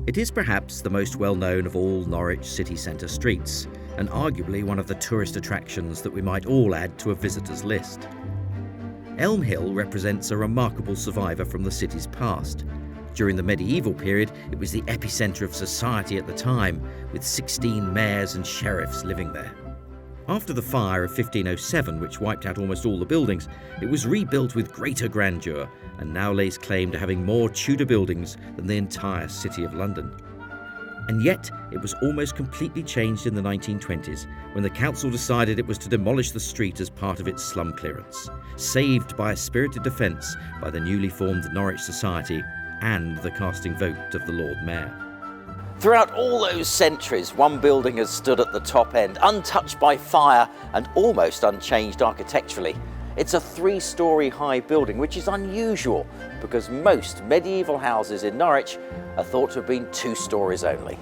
It is perhaps the most well-known of all Norwich city centre streets, and arguably one of the tourist attractions that we might all add to a visitor's list. Elm Hill represents a remarkable survivor from the city's past. During the medieval period, it was the epicentre of society at the time, with 16 mayors and sheriffs living there. After the fire of 1507, which wiped out almost all the buildings, it was rebuilt with greater grandeur and now lays claim to having more Tudor buildings than the entire city of London. And yet, it was almost completely changed in the 1920s when the council decided it was to demolish the street as part of its slum clearance, saved by a spirited defence by the newly formed Norwich Society and the casting vote of the Lord Mayor. Throughout all those centuries, one building has stood at the top end, untouched by fire and almost unchanged architecturally. It's a 3-storey high building, which is unusual because most medieval houses in Norwich are thought to have been 2 storeys only.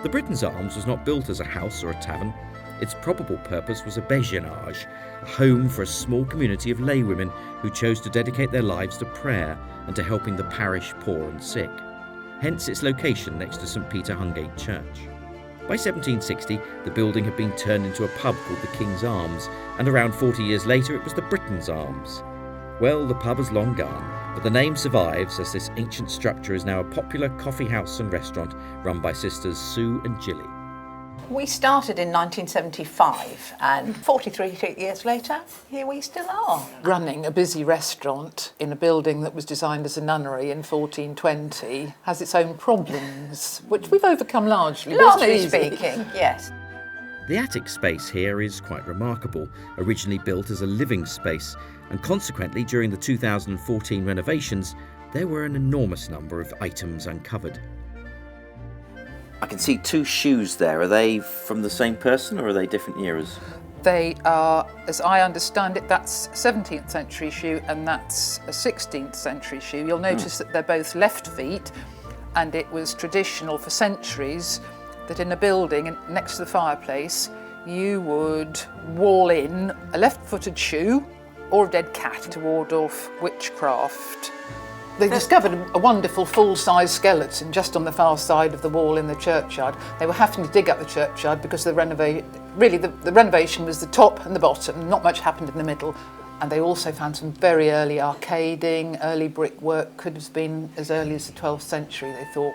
The Britons Arms was not built as a house or a tavern. Its probable purpose was a béguinage, a home for a small community of laywomen who chose to dedicate their lives to prayer and to helping the parish poor and sick. Hence its location next to St Peter Hungate Church. By 1760, the building had been turned into a pub called the King's Arms, and around 40 years later it was the Britons Arms. Well, the pub has long gone, but the name survives as this ancient structure is now a popular coffee house and restaurant run by sisters Sue and Gilly. We started in 1975 and 43 years later, here we still are. Running a busy restaurant in a building that was designed as a nunnery in 1420 has its own problems, which we've overcome largely. Largely speaking, yes. The attic space here is quite remarkable, originally built as a living space, and consequently during the 2014 renovations there were an enormous number of items uncovered. I can see 2 shoes there. Are they from the same person or are they different eras? They are, as I understand it, that's a 17th century shoe and that's a 16th century shoe. You'll notice that they're both left feet, and it was traditional for centuries that in a building next to the fireplace you would wall in a left-footed shoe or a dead cat to ward off witchcraft. They discovered a wonderful full-size skeleton just on the far side of the wall in the churchyard. They were having to dig up the churchyard because the renovation was the top and the bottom, not much happened in the middle. And they also found some very early arcading, early brickwork, could have been as early as the 12th century, they thought.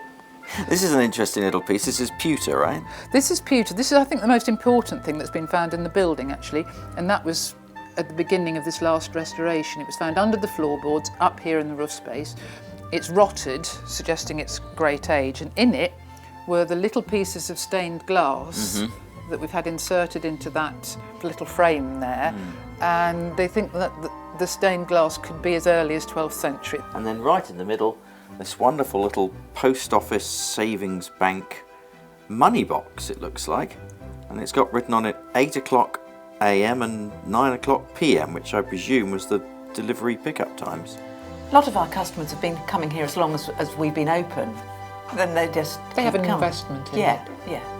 This is an interesting little piece. This is pewter, right? This is pewter. This is, I think, the most important thing that's been found in the building, actually, and that was at the beginning of this last restoration. It was found under the floorboards, up here in the roof space. It's rotted, suggesting its great age, and in it were the little pieces of stained glass that we've had inserted into that little frame there, and they think that the stained glass could be as early as 12th century. And then right in the middle, this wonderful little post office savings bank money box, it looks like, and it's got written on it 8 o'clock AM and 9 o'clock PM, which I presume was the delivery pickup times. A lot of our customers have been coming here as long as we've been open. Then they They have an investment in it. Yeah.